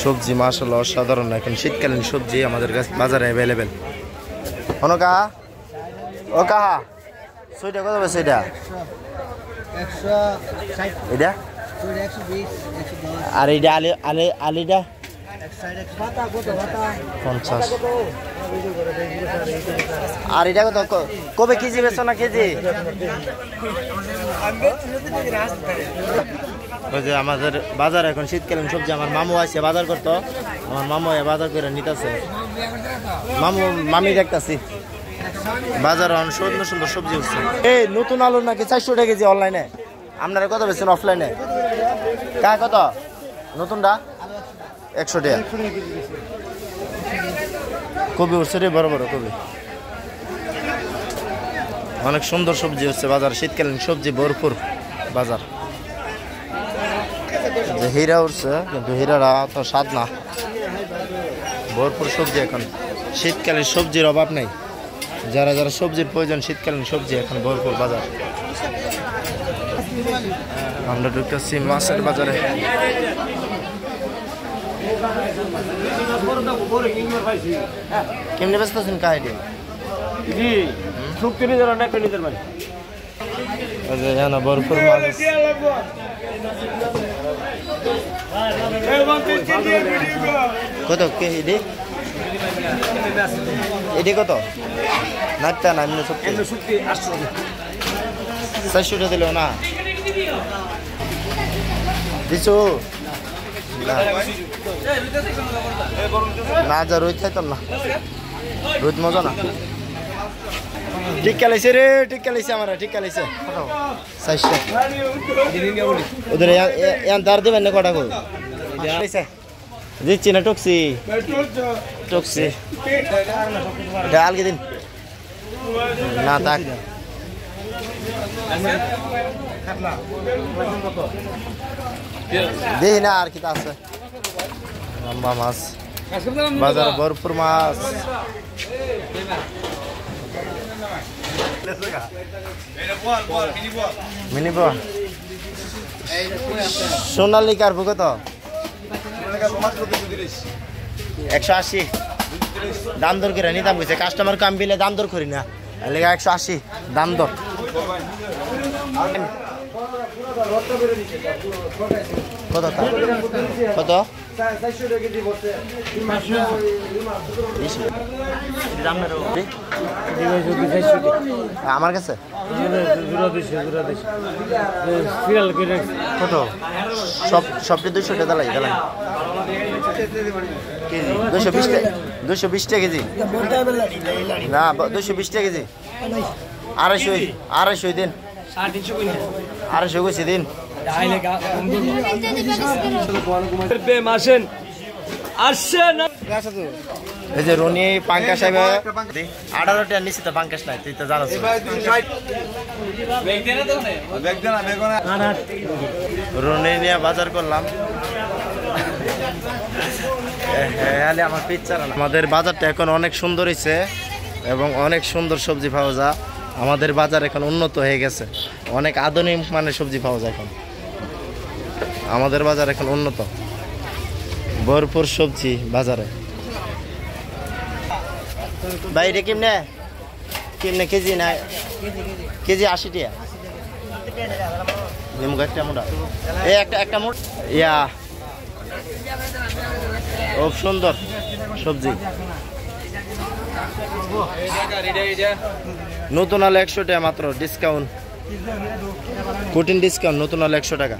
সবজি মাশাআল্লাহ অসাধারণ। এখন শীতকালীন সবজি আমাদের কাছে বাজারে অ্যাভেলেবেল। হনকা ও কাহা সুইটা কত বেশি এটা? 160 এটা 120 আর এটা আলিটা 50 আর এটা কত কবে কেজি বেচো না কেজি? ওই যে আমাদের বাজার এখন শীতকালীন সবজি আমার মামু আসে বাজার করতো, আমার মামু বাজার করে নিতেছে। মামি দেখতেছি বাজারে অনেক সুন্দর সুন্দর সবজি উঠছে। এই নতুন আলু নাকি 400 টাকা কেজি অনলাইনে, আপনারা কত বেচছেন অফলাইনে? কা কত নতুনটা? 100 টাকা। কবি উঠছে রে, বড় বড় কবি। অনেক সুন্দর সবজি হচ্ছে বাজার, শীতকালীন সবজি ভরপুর বাজার। যে হীরা উঠছে কিন্তু হীরাটা তো স্বাদ না। ভরপুর সবজি এখন, শীতকালীন সবজির অভাব নেই। যারা যারা সবজির প্রয়োজন শীতকালীন সবজি এখন ভরপুর বাজার। আমরা ঢুকতেছি মাছের বাজারে। কেমনি বেচতেছেন কাহিনী? ভরপুর মাছ কত কেজি? এটি কত? নাটটা না 400 দিল না দিছো না? যা রোহিত খাইতাম না, রোহিত মজা না। টিক্কা লাইছে রে, টিক্কা লাইছে আমার, টিক্কা লাইছে 400 ওদের দার দেবেন না কটা কই দিচ্ছি না? টকসি টকসি আলগে দিন না থাক। দেখি না আর কি আছে। লম্বা মাছ বাজার ভরপুর মাছ। মিনি বল সোনালি কার্পু কত? 180 দাম দর করে নিতাম কইছে, কাস্টমার কাম বিলে দাম দর করি না, 180 দাম দর। কত কত? আমার কাছে কত? সবটি 200 টাকা লাগে কেজি। 220 টাকা কেজি না, 220 টাকা কেজি। 250 দিন, 250 কইছি দিন। এই যে রনি পাঙ্কাশ 18 টাকা নিচে তো পাঙ্কাশ নাই, তুই তো জানো। রনি নিয়ে বাজার করলাম। আমার পিচ্ছা আমাদের বাজারটা এখন অনেক সুন্দর হয়েছে এবং অনেক সুন্দর সবজি পাওয়া যায়। আমাদের বাজার এখন উন্নত হয়ে গেছে, অনেক আধুনিক মানের সবজি পাওয়া যায় এখন। আমাদের বাজার এখন উন্নত, ভরপুর সবজি বাজারে। বাইরে কেমনে কেমনে কেজি না? কেজি 80 টাকা। একটা মোটা এই একটা মোট ইয়া খুব সুন্দর সবজি। নতুন আলু 100 টাকা মাত্র, ডিসকাউন্ট, কঠিন ডিসকাউন্ট। নতুন আলু 100 টাকা।